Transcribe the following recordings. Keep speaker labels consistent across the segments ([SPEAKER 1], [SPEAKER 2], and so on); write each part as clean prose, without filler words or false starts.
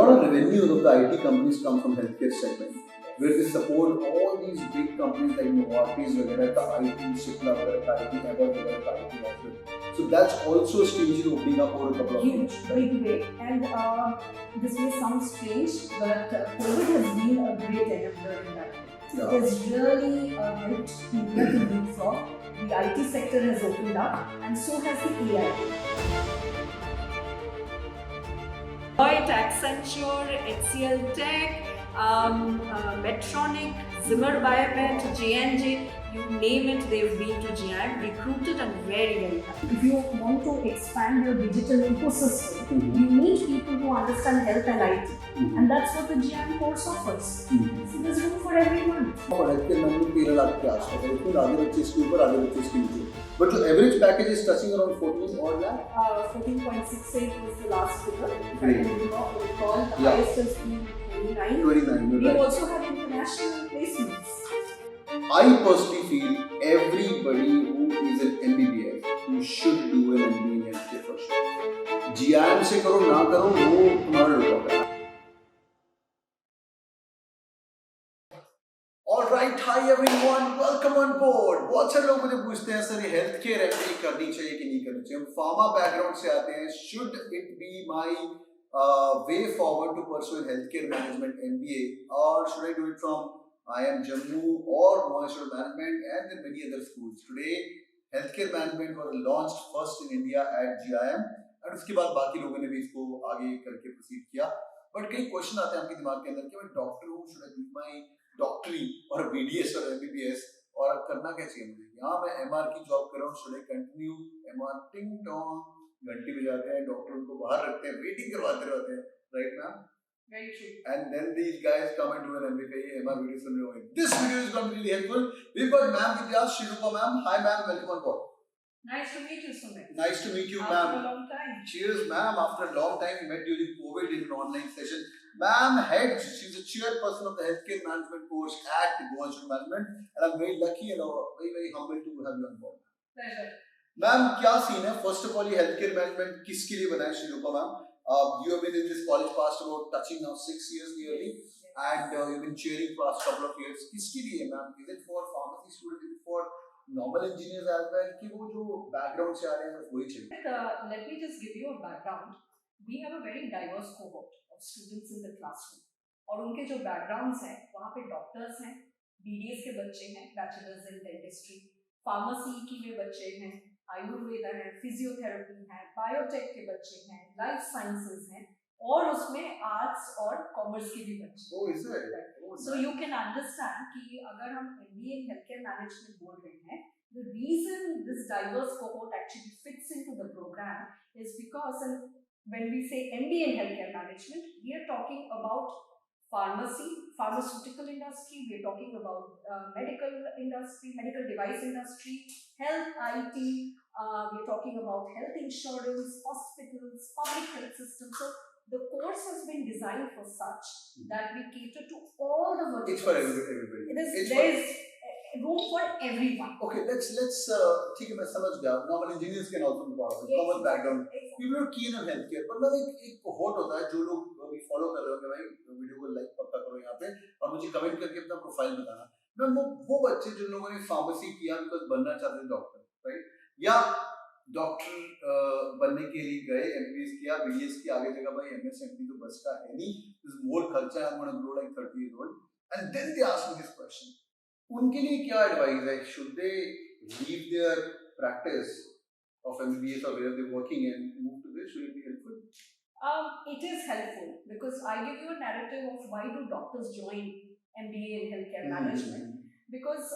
[SPEAKER 1] lot of revenues of the IT companies come from healthcare segment, where they support all these big companies like Novartis, वगैरह का IT, Cipla वगैरह का IT, Abbott वगैरह का IT offer. So that's also strangely opening up over a couple of years.
[SPEAKER 2] Huge, big way. And this may sound strange, but COVID has been a great enabler in that.
[SPEAKER 1] Yeah.
[SPEAKER 2] It has really helped India to leapfrog. The IT sector has opened up, and so has the AI.
[SPEAKER 3] Deloitte, Accenture, HCL Tech, Medtronic, Zimmer Biomet, J&J, you name it, they've been to GIAM, recruited and very, very happy.
[SPEAKER 2] If you want to expand your digital ecosystem, you need people who understand health and IT. And that's what the GIAM course offers. So there's room for everyone.
[SPEAKER 1] For healthcare management, 13 lakh के आसपास है, इसमें आधे बच्चे इसके ऊपर, आधे बच्चे इसके नीचे. But the average package is touching around 14 odd lakh.
[SPEAKER 2] 14.68 was the last figure. If
[SPEAKER 1] Great.
[SPEAKER 2] I can recall, the highest has been 29.
[SPEAKER 1] 29,
[SPEAKER 2] We
[SPEAKER 1] you're right.
[SPEAKER 2] also have international placements.
[SPEAKER 1] I personally feel everybody who is an MBBS who should do an MBA in healthcare for sure. GIAM से करो ना करो वो तुम्हारा लोग है. Alright, hi everyone, welcome on board. बहुत सारे लोग मुझे पूछते हैं सर ये हेल्थकेयर MBA करनी चाहिए कि नहीं करनी चाहिए. हम फार्मा बैकग्राउंड से आते हैं. Should it be my way forward to pursue healthcare management MBA, or should I do it from IIM Jammu or Monash Management and then many other schools? Today, healthcare management was launched first in India at GIM, and उसके बाद बाकी लोगों ने भी इसको आगे करके proceed किया. बट कई क्वेश्चन आते हैं आपके दिमाग के अंदर कि मैं डॉक्टर हूँ, should I do my डॉक्टरी और BDS और MBBS और करना क्या चाहिए मुझे? यहाँ मैं MR की जॉब कर रहा हूँ, should I continue MR? टिंग टोंग घंटी बजाते हैं, डॉक्टर उनको बाहर रखते हैं, वेटिंग करवाते रहते हैं, right ma'am?
[SPEAKER 2] Very true.
[SPEAKER 1] And then these guys come and do an MBA. MR video सुन रहे होंगे. This video is going to be really helpful. We've got ma'am Vidya Shirupa ma'am. Hi ma'am, welcome on board.
[SPEAKER 2] Nice to meet you, Sumit.
[SPEAKER 1] Nice to meet you,
[SPEAKER 2] After
[SPEAKER 1] ma'am.
[SPEAKER 2] a long time.
[SPEAKER 1] Cheers, ma'am. After a long time, we met during COVID in an online session. Ma'am heads, she's a chairperson of the healthcare management course at Monash Management, and I'm very lucky and very, very humbled to have you on board.
[SPEAKER 2] Pleasure.
[SPEAKER 1] Ma'am, क्या scene है? First of all, ये healthcare management किसके लिए बनाया Shrirupa ma'am? You have been in this college past about touching now 6 years nearly, and you've been chairing past couple of years. किसके लिए ma'am? Is it for pharmacy students? Is it for normal engineers as well? कि वो जो background से आ रहे हैं वही चाहिए?
[SPEAKER 2] Let me just give you a background. We have a very diverse cohort of students in the classroom. और उनके जो backgrounds हैं, वहाँ पे doctors हैं, BDS के बच्चे हैं, bachelors in dentistry, pharmacy की में बच्चे हैं, आयुर्वेदा है, फिजियोथेरेपी है, बायोटेक के बच्चे हैं, लाइफ साइंसेज हैं, और उसमें आर्ट्स और कॉमर्स के भी बच्चे.
[SPEAKER 1] Oh, is it?
[SPEAKER 2] So you can understand कि अगर हम MBA in healthcare management बोल रहे हैं, the reason this diverse cohort actually fits into the program is because when we say MBA in healthcare management, we are talking about pharmacy, pharmaceutical industry, we are talking about medical industry, medical device industry, health IT, we are talking about health insurance, hospitals, public health systems. So the course has been designed for such that we cater to all the verticals.
[SPEAKER 1] It's for everybody.
[SPEAKER 2] There is room for everyone.
[SPEAKER 1] Okay, let's ठीक है मैं समझ गया. Normal engineers can also be part of it. Common background. People are keen on healthcare. पर मैं एक cohort होता है जो लोग अभी follow कर रहे हो कि भाई वीडियो को लाइक पक्का करो यहाँ पे और मुझे कमेंट करके अपना प्रोफाइल बताना. मैं वो बच्चे जिन लोगों ने फार्मेसी किया बिकॉज बनना चाहते हैं डॉक्टर, राइट? या डॉक्टर बनने के लिए गए, MBBS किया, BDS की आगे जगह भाई MS MD तो बस का है नहीं, दिस मोर खर्चा है, I'm going to grow like 30 years old, and then they ask me this question. उनके लिए क्या एडवाइस है? Should they leave their practice of MBBS or where they're working and move to this? Will it be helpful?
[SPEAKER 2] It is helpful because I give you a narrative of why do doctors join MBA in healthcare management. Because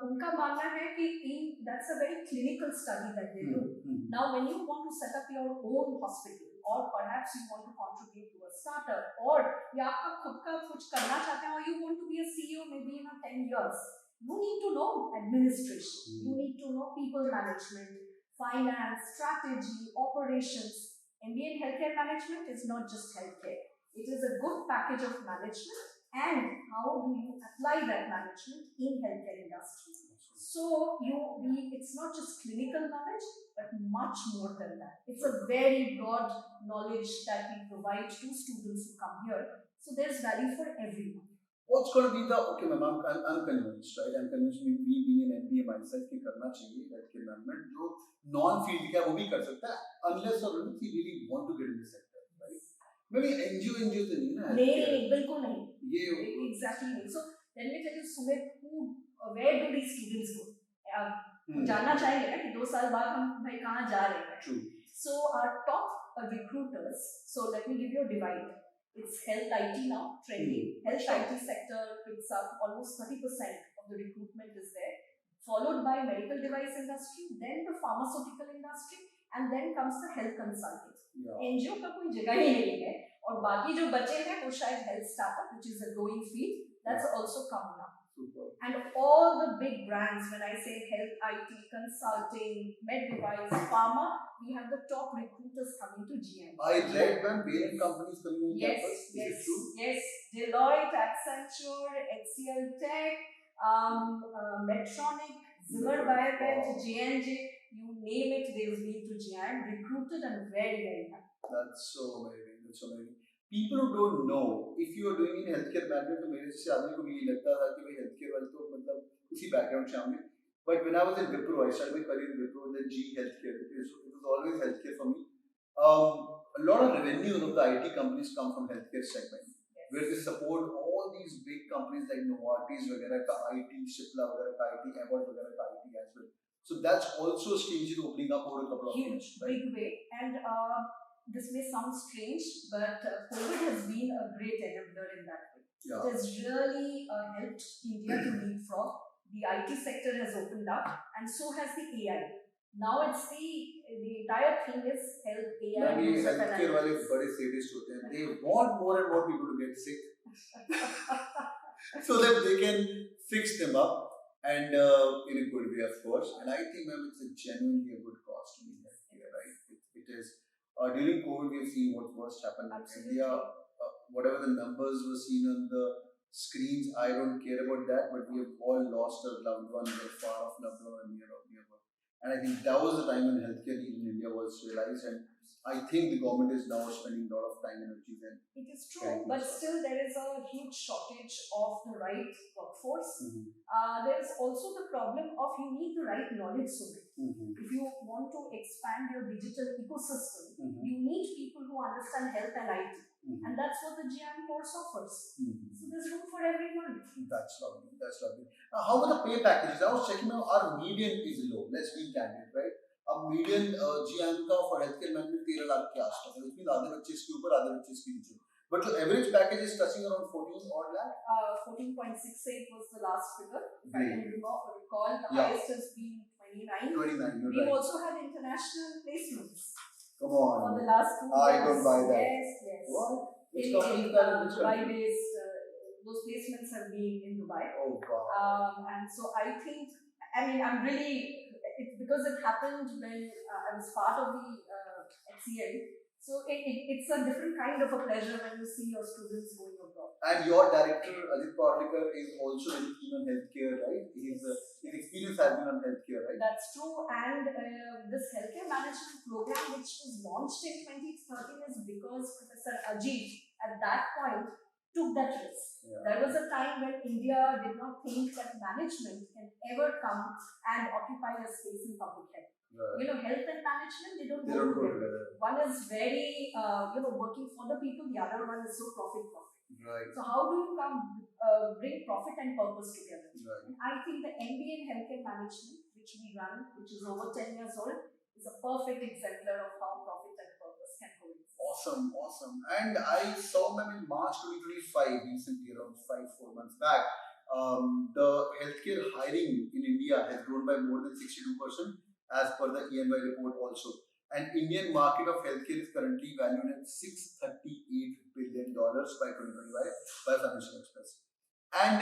[SPEAKER 2] उनका मानना है कि that's a very clinical study that they do. Now, when you want to set up your own hospital, or perhaps you want to contribute to a startup, or या आपका खुद का कुछ करना चाहते हैं, or you want to be a CEO maybe in 10 years, you need to know administration, you need to know people management, finance, strategy, operations. MBA in healthcare management is not just healthcare. It is a good package of management. And how do you apply that management in healthcare industry? So it's not just clinical knowledge, but much more than that. It's a very broad knowledge that we provide to students who come here. So there's value for everyone.
[SPEAKER 1] What's going to be the okay, ma'am? I'm convinced, right? I'm convinced. Me being an MBA myself कि करना चाहिए healthcare management जो non-field का वो भी कर सकता है unless or unless he really want to get in this sector, right? maybe NGO तो नहीं ना
[SPEAKER 2] नहीं बिल्कुल नहीं
[SPEAKER 1] ये
[SPEAKER 2] exactly नहीं. So let me tell you Sumit, where do these students go? जानना चाहेंगे ना कि 2 साल बाद हम भाई कहाँ जा रहे हैं.
[SPEAKER 1] True.
[SPEAKER 2] So our top recruiters, so let me give you a divide. It's health IT now, trending. Health IT sector picks up almost 30% of the recruitment is there, followed by medical device industry, then the pharmaceutical industry, and then comes the health consulting. NGO का कोई जगह ही नहीं है, और बाकी जो बचे हैं वो शायद health startup, which is a growing field, that's also coming up.
[SPEAKER 1] Super.
[SPEAKER 2] And all the big brands, when I say health IT, consulting, med device, pharma, we have the top recruiters coming to GM.
[SPEAKER 1] I read when parent companies coming on campus. Is it true?
[SPEAKER 2] Yes. Deloitte, Accenture, HCL Tech, Medtronic, Zimmer Biomet, J&J, you name it, they've been to GM, recruited and very, very happy.
[SPEAKER 1] That's so amazing. That's so amazing. People who don't know, if you are doing in healthcare background, तो मेरे जैसे आदमी को भी ये लगता था कि भाई healthcare वाले तो मतलब उसी background से आएंगे. But when I was in Wipro, I started my career in Wipro and then G Healthcare. It was always healthcare for me. A lot of revenue of the IT companies come from healthcare segment, where they support all these big companies like Novartis, वगैरह का IT, Cipla वगैरह का IT, Abbott वगैरह का IT as well. So that's also strangely opening up over a couple of years.
[SPEAKER 2] Huge, right? Big way. And this may sound strange, but COVID has been a great enabler in that way.
[SPEAKER 1] Yeah.
[SPEAKER 2] It has really helped India to leapfrog. The IT sector has opened up, and so has the AI. Now it's the entire thing is health AI.
[SPEAKER 1] Maybe healthcare वाले बड़े sadist होते हैं. They want more and more people to get sick, so that they can fix them up and in a good way, of course. And I think, ma'am, it's a genuinely a good cause to be healthcare, right? It is. During COVID, we have seen what worst happened in India. Whatever the numbers were seen on the screens, I don't care about that, but we have all lost a loved one, a far off loved one, and near one. And I think that was the time when healthcare need in India was realized, and I think the government is now spending a lot of time and energy there.
[SPEAKER 2] It is true, but still there is a huge shortage of the right workforce. There is also the problem of you need the right knowledge. If you want to expand your digital ecosystem, you need people who understand health and IT. And that's what the GM course offers. So there's room for everyone.
[SPEAKER 1] That's lovely. That's lovely. Now, how about the pay packages? I was checking out, our median is low. Let's be candid, right? A median GM का for healthcare management 13 lakh के आसपास है. Which means आधे बच्चे इसके ऊपर, आधे बच्चे इसके नीचे. But the average package is touching around 14 odd lakh.
[SPEAKER 2] 14.68 was the last figure. If I can recall, the highest has been 29.
[SPEAKER 1] 29.
[SPEAKER 2] We've also had international placements.
[SPEAKER 1] Come on.
[SPEAKER 2] For the last 2 years.
[SPEAKER 1] I don't buy that.
[SPEAKER 2] Yes.
[SPEAKER 1] What?
[SPEAKER 2] In Dubai-based, those placements have been in Dubai.
[SPEAKER 1] Oh wow.
[SPEAKER 2] And so I think, I'm really, because it happened when I was part of the HCL. So it's a different kind of a pleasure when you see your students going abroad.
[SPEAKER 1] And your director, Ajit Parlikar, is also very keen on healthcare, right? His experience has been on healthcare, right?
[SPEAKER 2] That's true. And this healthcare management program, which was launched in 2013, is because Professor Ajit, at that point, took that risk.
[SPEAKER 1] Yeah.
[SPEAKER 2] There was a time when India did not think that management can ever come and occupy a space in public health.
[SPEAKER 1] Right.
[SPEAKER 2] Health and management, they don't
[SPEAKER 1] go
[SPEAKER 2] together.
[SPEAKER 1] together.
[SPEAKER 2] One is very, working for the people, the other one is so profit.
[SPEAKER 1] Right.
[SPEAKER 2] So how do you bring profit and purpose together?
[SPEAKER 1] Right.
[SPEAKER 2] And I think the MBA in healthcare management, which we run, which is over 10 years old, is a perfect exemplar of how profit and purpose can coexist.
[SPEAKER 1] Awesome. And I saw them in March 2025, recently, around 4 months back. The healthcare hiring in India has grown by more than 62%, as per the EY report also. And Indian market of healthcare is currently valued at $638 billion by 2025 by Financial Express. And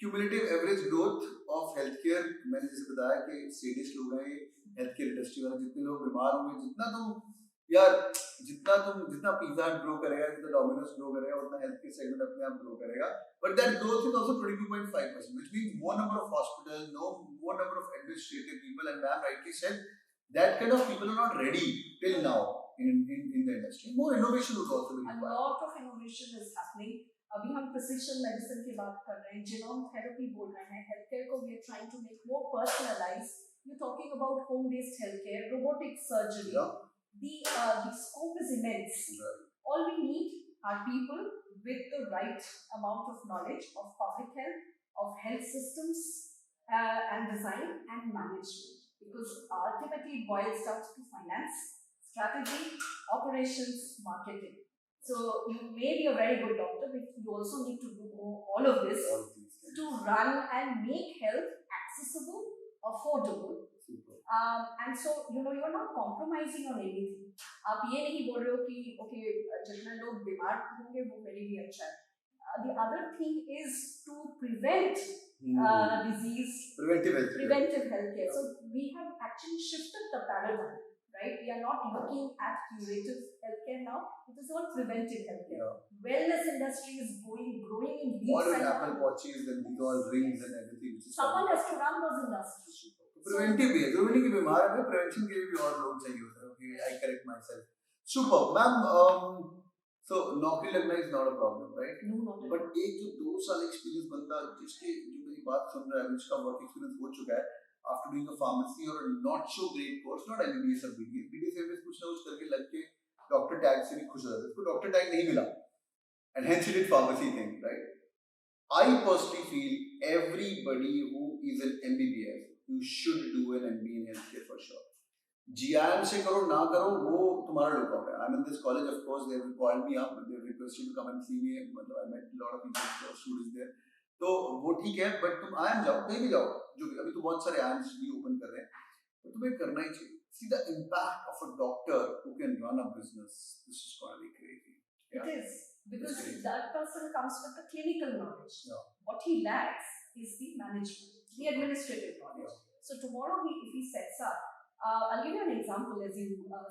[SPEAKER 1] cumulative average growth of healthcare, मैंने जैसे बताया कि sadist लोग हैं healthcare industry वाले, जितने लोग बीमार होंगे, जितना तुम यार जितना पिज्जा हट ग्रो करेगा, जितना डोमिनोज ग्रो करेगा, उतना हेल्थ केयर सेगमेंट अपने आप ग्रो करेगा. But that growth is also 22.5%, which means more number of hospitals, no more number of administrative people, and ma'am rightly said that kind of people are not ready till now in the industry. More innovation would also be
[SPEAKER 2] A
[SPEAKER 1] required.
[SPEAKER 2] lot of innovation is happening. अभी हम precision medicine की बात कर रहे हैं, genome therapy बोल रहे हैं, healthcare को we are trying to make more personalized. You're talking about home-based healthcare, robotic surgery.
[SPEAKER 1] Yeah.
[SPEAKER 2] The scope is immense.
[SPEAKER 1] Right.
[SPEAKER 2] All we need are people with the right amount of knowledge of public health, of health systems, and design and management. Because ultimately it boils down to finance, strategy, operations, marketing. So you may be a very good doctor, but you also need to do all of this
[SPEAKER 1] All these things.
[SPEAKER 2] to run and make health accessible, affordable,
[SPEAKER 1] Super.
[SPEAKER 2] and so you're not compromising on anything. आप ये नहीं बोल रहे हो कि okay जितने लोग बीमार होंगे वो मेरे लिए अच्छा है. The other thing is to prevent disease, preventive healthcare. So we have actually shifted the paradigm, right? We are not looking at curative healthcare now. It is all preventive healthcare.
[SPEAKER 1] Yeah.
[SPEAKER 2] Wellness industry is growing in leaps
[SPEAKER 1] All
[SPEAKER 2] and
[SPEAKER 1] Apple Watches and these all rings and everything. Which is
[SPEAKER 2] someone has to run those industries.
[SPEAKER 1] Preventive भी है, जरूरी नहीं कि बीमार है, prevention के लिए भी और लोग चाहिए होते हैं. Okay, I correct myself. Super ma'am. So नौकरी लगना is not a problem, right?
[SPEAKER 2] No, not at all.
[SPEAKER 1] But एक जो 2 साल एक्सपीरियंस बंदा जिसके जो मेरी बात सुन रहा है, जिसका वर्क एक्सपीरियंस हो चुका है आफ्टर डूइंग अ फार्मेसी और not so great course, not MBBS और बीडीएस, बीडीएस एमबीबीएस कुछ ना कुछ करके लग के डॉक्टर टैग से भी खुश हो जाता है. उसको डॉक्टर टैग नहीं मिला and hence he did pharmacy thing, right? I personally feel everybody who is an MBBS, you should do an MBA in healthcare for sure. GIM से करो ना करो वो तुम्हारा लुकआउट है. I'm in this college, of course they have called me up, they have requested to come and see me. मतलब I met a lot of people, students there. तो वो ठीक है, but तुम IIM जाओ, कहीं भी जाओ, जो अभी तो बहुत सारे IIMs भी ओपन कर रहे हैं, तो तुम्हें करना ही चाहिए. See the impact of a doctor who can run a business. This is going to be crazy. Yeah.
[SPEAKER 2] It is. Because
[SPEAKER 1] It's crazy.
[SPEAKER 2] that person comes with the clinical knowledge.
[SPEAKER 1] Yeah.
[SPEAKER 2] What he lacks is the management, the administrative knowledge. So tomorrow, if he sets up, I'll give you an example.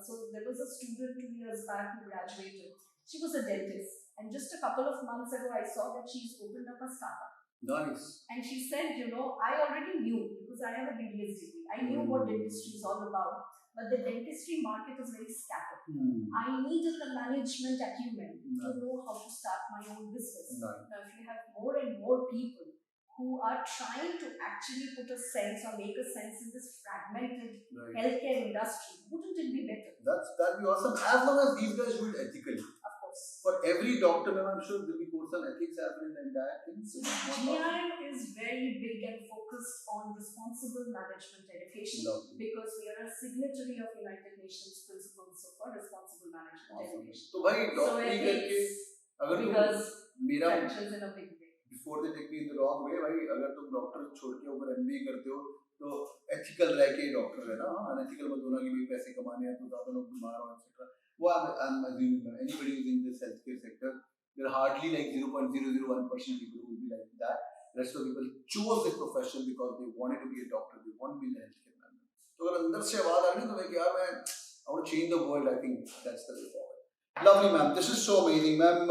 [SPEAKER 2] So there was a student 2 years back who graduated. She was a dentist, and just a couple of months ago, I saw that she's opened up a startup.
[SPEAKER 1] Nice.
[SPEAKER 2] And she said, I already knew because I have a BDS degree. I knew what dentistry is all about. But the dentistry market is very scattered. I needed the management acumen to know how to start my own business.
[SPEAKER 1] Nice.
[SPEAKER 2] Now, if you have more and more people who are trying to actually put a sense or make a sense in this fragmented healthcare industry, wouldn't it be better?
[SPEAKER 1] That'd be awesome. As long as these guys do it ethically.
[SPEAKER 2] Of course.
[SPEAKER 1] For every doctor, I'm sure there'll be course on ethics happening in the entire thing. So
[SPEAKER 2] GIM is very big and focused on responsible management education.
[SPEAKER 1] Lovely.
[SPEAKER 2] Because we are a signatory of United Nations principles for responsible management education.
[SPEAKER 1] तो भाई डॉक्टरी करके अगर
[SPEAKER 2] because
[SPEAKER 1] मेरा
[SPEAKER 2] functions in a big way.
[SPEAKER 1] before they take me in the wrong way, भाई अगर तुम doctor छोड़ के ऊपर MBA करते हो तो एथिकल रह के डॉक्टर है ना, अनएथिकल मत होना कि भाई पैसे कमाने हैं तो ज्यादा लोग बीमार हो एक्सेट्रा. वो I'm assuming anybody who's in this healthcare sector, there are hardly like 0.001% people who will be like that. Rest of the people chose this profession because they wanted to be a doctor, they want to be in the healthcare management. तो अगर अंदर से आवाज आ रही है तो मैं यार मैं I want to change the world. I think that's the way forward. Lovely, ma'am. This is so amazing, ma'am.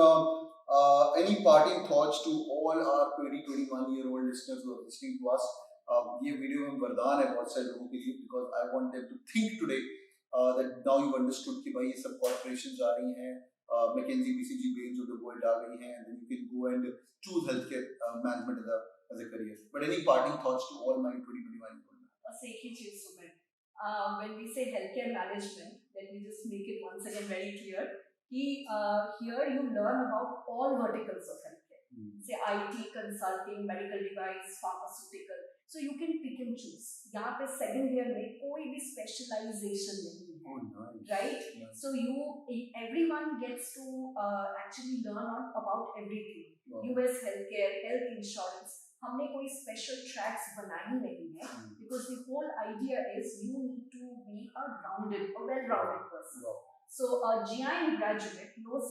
[SPEAKER 1] Any parting thoughts to all our 20-21-year-old listeners who are listening to us? ये video में वरदान है बहुत सारे लोगों के लिए, because I want them to think today that now you've understood कि भाई ये सब corporations आ रही हैं, McKinsey, BCG, Bains of the world आ गई हैं, and then you can go and choose healthcare management as a career. But any parting thoughts to all my 20-21-year-old?
[SPEAKER 2] बस एक ही चीज Sumer, when we say healthcare management, let me just make it once again very clear कि here you learn about all verticals of healthcare. Say IT, consulting, medical device, pharmaceutical. So you can pick and choose. यहाँ पे second year में कोई भी specialization नहीं है.
[SPEAKER 1] Oh, nice.
[SPEAKER 2] Right?
[SPEAKER 1] Nice.
[SPEAKER 2] So everyone gets to actually learn about everything.
[SPEAKER 1] Wow.
[SPEAKER 2] US healthcare, health insurance. हमने कोई special tracks बनाई नहीं है. Because the whole idea is you need to be a well-rounded person.
[SPEAKER 1] Wow.
[SPEAKER 2] So a GIM graduate knows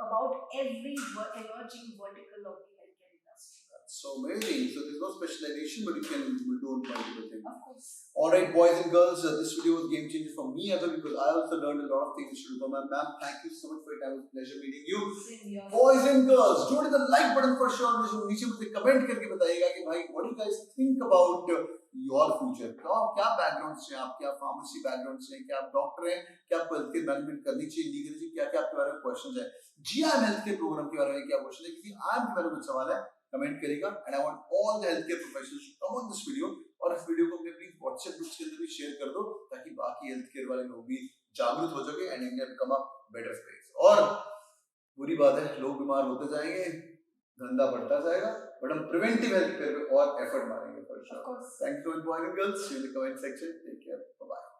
[SPEAKER 2] about every emerging vertical of the healthcare industry.
[SPEAKER 1] That's so amazing. So there's no specialization, but you can do multiple things.
[SPEAKER 2] Of course.
[SPEAKER 1] Alright, boys and girls, this video was game changer for me as well because I also learned a lot of things from Shrupa ma'am. Ma'am, thank you so much for your time. It was a pleasure meeting you.
[SPEAKER 2] Same here.
[SPEAKER 1] Boys and girls, do hit the like button for sure. नीचे मुझे comment करके बताइएगा कि भाई what do you guys think about your future? क्या background से आप, क्या फार्मेसी बैकग्राउंड से, क्या आप डॉक्टर हैं, क्या आपको हेल्थ केयर मैनेजमेंट करनी चाहिए, नहीं करनी चाहिए, क्या क्या आपके बारे में क्वेश्चन है, GIM हेल्थ केयर प्रोग्राम के बारे में क्या क्वेश्चन है, किसी आम के बारे में कुछ सवाल है, कमेंट करेगा. And I want all the health care professionals to come on this video और इस वीडियो को अपने प्लीज व्हाट्सएप ग्रुप्स के अंदर भी शेयर कर दो ताकि बाकी हेल्थ केयर वाले लोग भी जागरूक हो सके and India become a better place. और बुरी बात है, लोग बीमार होते जाएंगे, धंधा बढ़ता जाएगा, बट हम प्रिवेंटिव हेल्थ केयर पे और एफर्ट मारेंगे for sure.
[SPEAKER 2] Of course.
[SPEAKER 1] Thank you, boys and girls. See you in the comment section. Take care. Bye bye.